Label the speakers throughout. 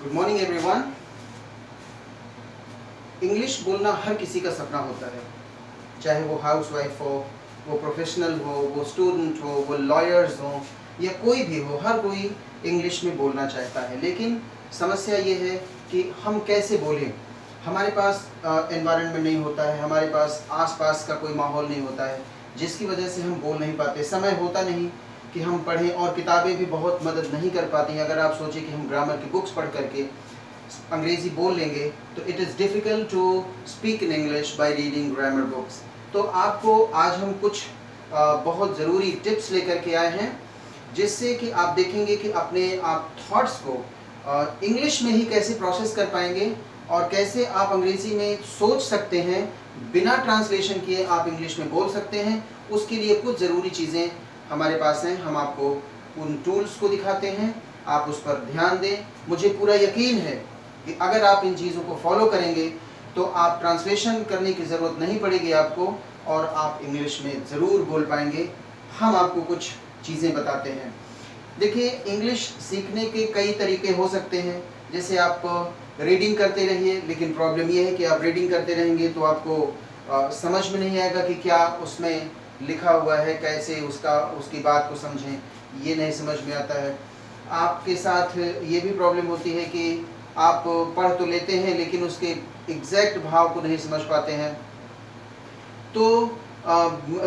Speaker 1: Good morning everyone. English बोलना हर किसी का सपना होता है, चाहे वो हाउसवाइफ हो, वो प्रोफेशनल हो, वो स्टूडेंट हो, वो लॉयर्स हो या कोई भी हो, हर कोई इंग्लिश में बोलना चाहता है। लेकिन समस्या ये है कि हम कैसे बोलें। हमारे पास एनवायरनमेंट नहीं होता है, हमारे पास आसपास का कोई माहौल नहीं होता है, जिसकी वजह से हम बोल नहीं पाते। समय होता नहीं कि हम पढ़ें और किताबें भी बहुत मदद नहीं कर पाती हैं। अगर आप सोचें कि हम ग्रामर की बुक्स पढ़ करके अंग्रेज़ी बोल लेंगे तो it is difficult to speak in English by reading grammar books. तो आपको आज हम कुछ बहुत ज़रूरी टिप्स लेकर के आए हैं, जिससे कि आप देखेंगे कि अपने आप थॉट्स को इंग्लिश में ही कैसे प्रोसेस कर पाएंगे और कैसे आप अंग्रेज़ी में सोच सकते हैं, बिना ट्रांसलेशन किए आप इंग्लिश में बोल सकते हैं। उसके लिए कुछ ज़रूरी चीज़ें हमारे पास हैं, हम आपको उन टूल्स को दिखाते हैं, आप उस पर ध्यान दें। मुझे पूरा यकीन है कि अगर आप इन चीज़ों को फॉलो करेंगे तो आप ट्रांसलेशन करने की ज़रूरत नहीं पड़ेगी आपको, और आप इंग्लिश में ज़रूर बोल पाएंगे। हम आपको कुछ चीज़ें बताते हैं। देखिए, इंग्लिश सीखने के कई तरीके हो सकते हैं। जैसे आप रीडिंग करते रहिए, लेकिन प्रॉब्लम ये है कि आप रीडिंग करते रहेंगे तो आपको समझ में नहीं आएगा कि क्या उसमें लिखा हुआ है, कैसे उसकी बात को समझें, ये नहीं समझ में आता है। आपके साथ ये भी प्रॉब्लम होती है कि आप पढ़ तो लेते हैं लेकिन उसके एग्जैक्ट भाव को नहीं समझ पाते हैं। तो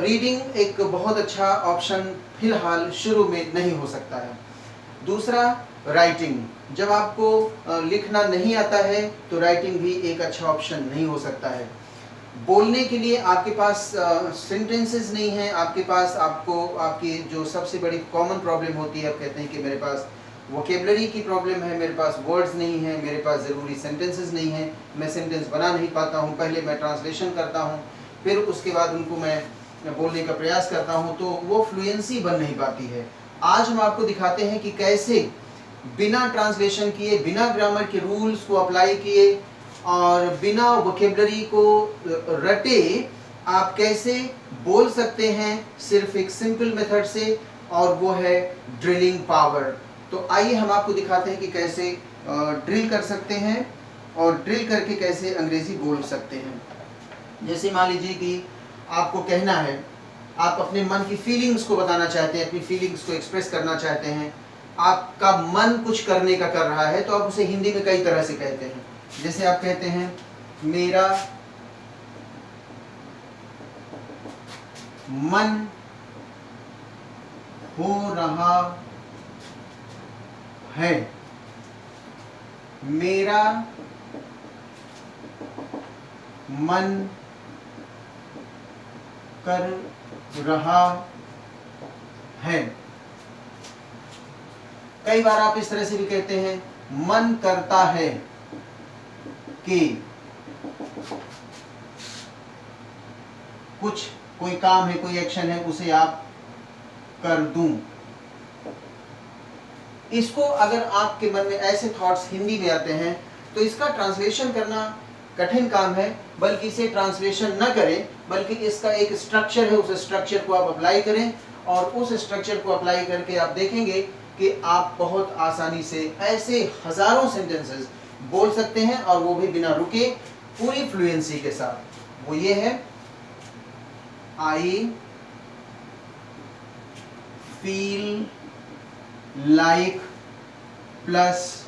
Speaker 1: रीडिंग एक बहुत अच्छा ऑप्शन फिलहाल शुरू में नहीं हो सकता है। दूसरा, राइटिंग। जब आपको लिखना नहीं आता है तो राइटिंग भी एक अच्छा ऑप्शन नहीं हो सकता है। बोलने के लिए आपके पास सेंटेंसेस नहीं हैं, आपके पास आपकी जो सबसे बड़ी कॉमन प्रॉब्लम होती है, आप कहते हैं कि मेरे पास वोकेबलरी की प्रॉब्लम है, मेरे पास वर्ड्स नहीं हैं, मेरे पास ज़रूरी सेंटेंसेस नहीं हैं, मैं सेंटेंस बना नहीं पाता हूँ। पहले मैं ट्रांसलेशन करता हूँ, फिर उसके बाद उनको मैं बोलने का प्रयास करता हूँ, तो वो फ्लुएंसी बन नहीं पाती है। आज हम आपको दिखाते हैं कि कैसे बिना ट्रांसलेशन किए, बिना ग्रामर के रूल्स को अप्लाई किए और बिना वोकेबलरी को रटे आप कैसे बोल सकते हैं, सिर्फ एक सिंपल मेथड से, और वो है ड्रिलिंग पावर। तो आइए हम आपको दिखाते हैं कि कैसे ड्रिल कर सकते हैं और ड्रिल करके कैसे अंग्रेज़ी बोल सकते हैं। जैसे मान लीजिए कि आपको कहना है, आप अपने मन की फीलिंग्स को बताना चाहते हैं, अपनी फीलिंग्स को एक्सप्रेस करना चाहते हैं, आपका मन कुछ करने का कर रहा है, तो आप उसे हिंदी में कई तरह से कहते हैं। जैसे आप कहते हैं, मेरा मन हो रहा है, मेरा मन कर रहा है। कई बार आप इस तरह से भी कहते हैं, मन करता है कि कोई काम है, कोई एक्शन है, उसे आप कर दूं। इसको अगर आपके मन में ऐसे थॉट्स हिंदी में आते हैं तो इसका ट्रांसलेशन करना कठिन काम है, बल्कि इसे ट्रांसलेशन न करें, बल्कि इसका एक स्ट्रक्चर है, उस स्ट्रक्चर को आप अप्लाई करें, और उस स्ट्रक्चर को अप्लाई करके आप देखेंगे कि आप बहुत आसानी से ऐसे हजारों सेंटेंसेस बोल सकते हैं, और वो भी बिना रुके, पूरी फ्लुएंसी के साथ। वो ये है, आई फील लाइक प्लस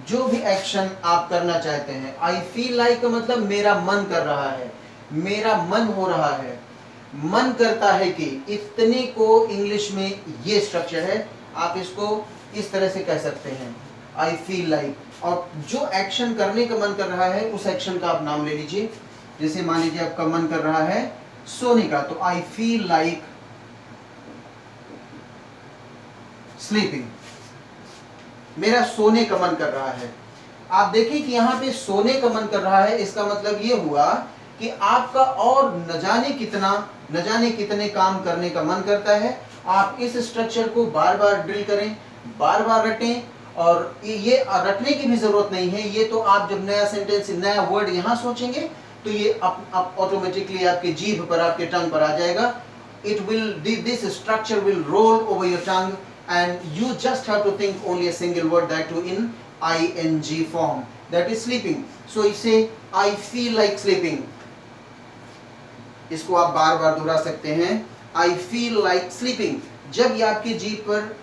Speaker 1: जो भी एक्शन आप करना चाहते हैं। आई फील लाइक का मतलब मेरा मन कर रहा है, मेरा मन हो रहा है, मन करता है कि, इतने को इंग्लिश में ये स्ट्रक्चर है। आप इसको इस तरह से कह सकते हैं, आई फील लाइक, और जो एक्शन करने का मन कर रहा है उस एक्शन का आप नाम ले लीजिए। जैसे मान लीजिए आपका मन कर रहा है सोने का, तो आई फील लाइक स्लीपिंग, मेरा सोने का मन कर रहा है। आप देखिए कि यहाँ पे सोने का मन कर रहा है, इसका मतलब ये हुआ कि आपका और न जाने कितने काम करने का मन करता है। आप इस स्ट्रक्चर को बार बार ड्रिल करें, बार बार रटें, और ये रटने की भी जरूरत नहीं है। ये तो आप जब नया सेंटेंस, नया वर्ड यहाँ सोचेंगे तो ये ऑटोमेटिकली आपके जीभ पर, आपके टंग पर आ जाएगा। this structure will roll over your tongue and you just have to think only a single word, that too in ing form, that is sleeping. So इसे I feel like sleeping, इसको आप बार बार दोहरा सकते हैं, I feel like sleeping. जब ये आपकी जीभ पर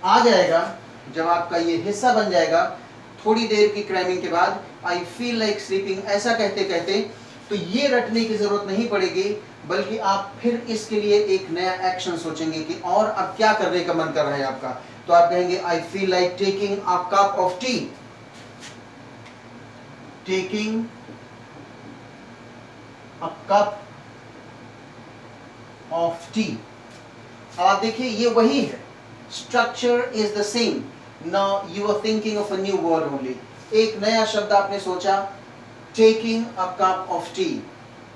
Speaker 1: आ जाएगा, जब आपका ये हिस्सा बन जाएगा, थोड़ी देर की क्रैमिंग के बाद I feel like sleeping ऐसा कहते कहते, तो ये रटने की जरूरत नहीं पड़ेगी, बल्कि आप फिर इसके लिए एक नया एक्शन सोचेंगे कि और अब क्या करने का मन कर रहा है आपका. तो आप कहेंगे I feel like taking a cup of tea. Taking a cup of tea. आप देखिए ये वही है, structure is the same. Now you are thinking of a new word only. एक नया शब्द आपने सोचा, taking a cup of tea.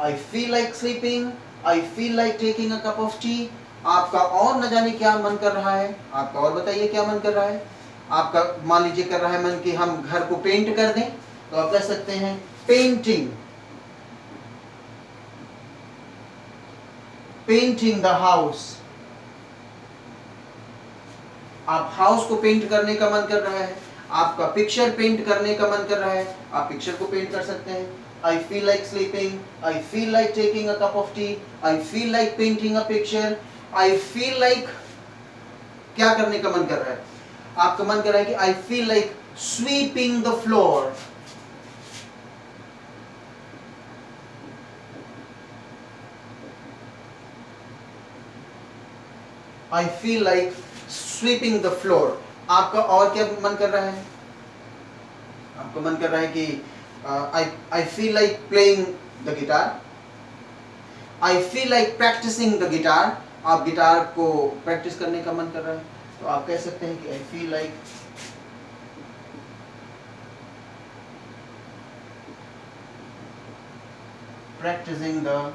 Speaker 1: I feel like sleeping. I feel like taking a cup of tea. आपका और न जाने क्या मन कर रहा है, आपका और बताइए क्या मन कर रहा है. आपका मान लीजिए कर रहा है मन कि हम घर को पेंट कर दें, तो आप कह सकते हैं पेंटिंग, पेंटिंग द हाउस. आप हाउस को पेंट करने का मन कर रहा है, आपका पिक्चर पेंट करने का मन कर रहा है, आप पिक्चर को पेंट कर सकते हैं. I feel like sleeping. I feel like taking a cup of tea. I feel like painting a picture. I feel like क्या करने का मन कर रहा है? आपका मन कर रहा है कि I feel like sweeping the floor. I feel like sweeping the floor. आपका और क्या मन कर रहा है? आपका मन कर रहा है कि I feel like playing the guitar. I feel like practicing the guitar. आप गिटार को प्रैक्टिस करने का मन कर रहा है, तो आप कह सकते हैं कि I feel like practicing the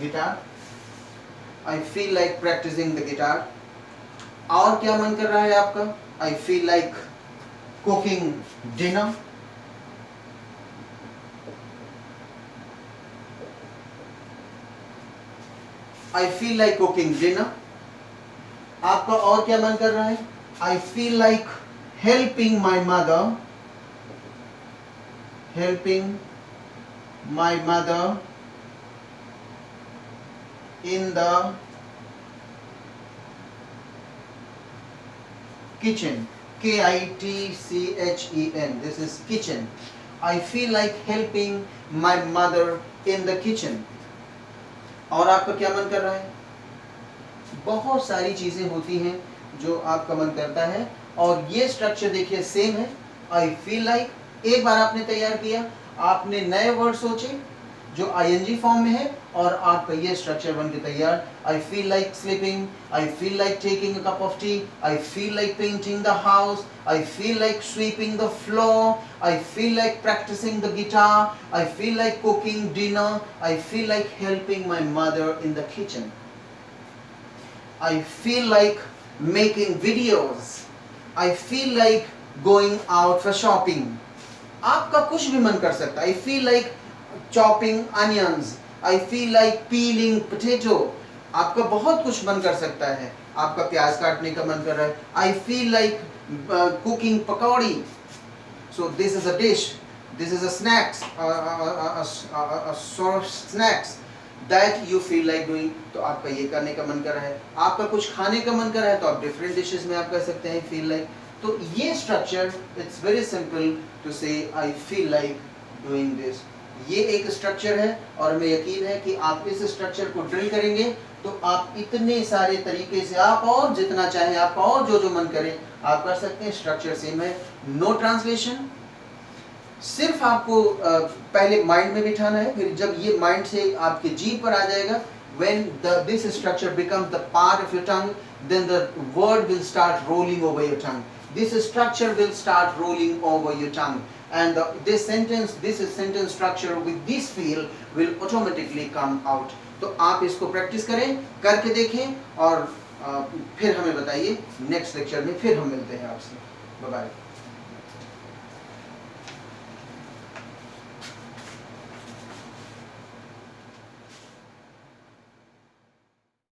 Speaker 1: guitar. I feel like practicing the guitar. और क्या मन कर रहा है आपका? I feel like cooking dinner. I feel like cooking dinner. आपका और क्या मन कर रहा है? I feel like helping my mother. Helping my mother in the kitchen. Kitchen. This is kitchen. I feel like helping my mother in the kitchen. और आपका क्या मन कर रहा है? बहुत सारी चीजें होती हैं जो आपका मन करता है, और ये स्ट्रक्चर देखिए सेम है. I feel like, एक बार आपने तैयार किया, आपने नए वर्ड सोचे जो ing फॉर्म में है, और आपका ये स्ट्रक्चर बन के तैयार. I feel like sleeping. I feel like taking a cup of tea. I feel like painting the house. I feel like sweeping the floor. I feel like practicing the guitar. I feel like cooking dinner. I feel like helping my mother in the kitchen. I feel like making videos. I feel like going out for shopping. आपका कुछ भी मन कर सकता है. I feel like chopping onions. I feel like peeling potato. आपका बहुत कुछ मन कर सकता है. आपका प्याज काटने का मन कर रहा है. I feel like cooking pakodi. So this is a dish. This is a snacks, a sort of snacks that you feel like doing. तो आपका ये करने का मन कर रहा है. आपका कुछ खाने का मन कर रहा है, तो आप different dishes में आप कह सकते हैं feel like. तो ये structure, it's very simple to say I feel like doing this. ये एक स्ट्रक्चर है, और हमें यकीन है कि आप इस स्ट्रक्चर को ड्रिल करेंगे तो आप इतने सारे तरीके से, आप और जितना चाहे, आपका और जो जो मन करे आप कर सकते हैं. स्ट्रक्चर सेम है, नो ट्रांसलेशन. सिर्फ आपको पहले माइंड में बिठाना है, फिर जब ये माइंड से आपके जीभ पर आ जाएगा, when this structure becomes the part of your tongue, then the word will start rolling over your tongue. This structure will start rolling over your tongue, and this sentence structure with this feel will automatically come out. तो आप इसको practice करें, करके देखें, और फिर हमें बताइए. नेक्स्ट लेक्चर में फिर हम मिलते हैं आपसे. Bye bye.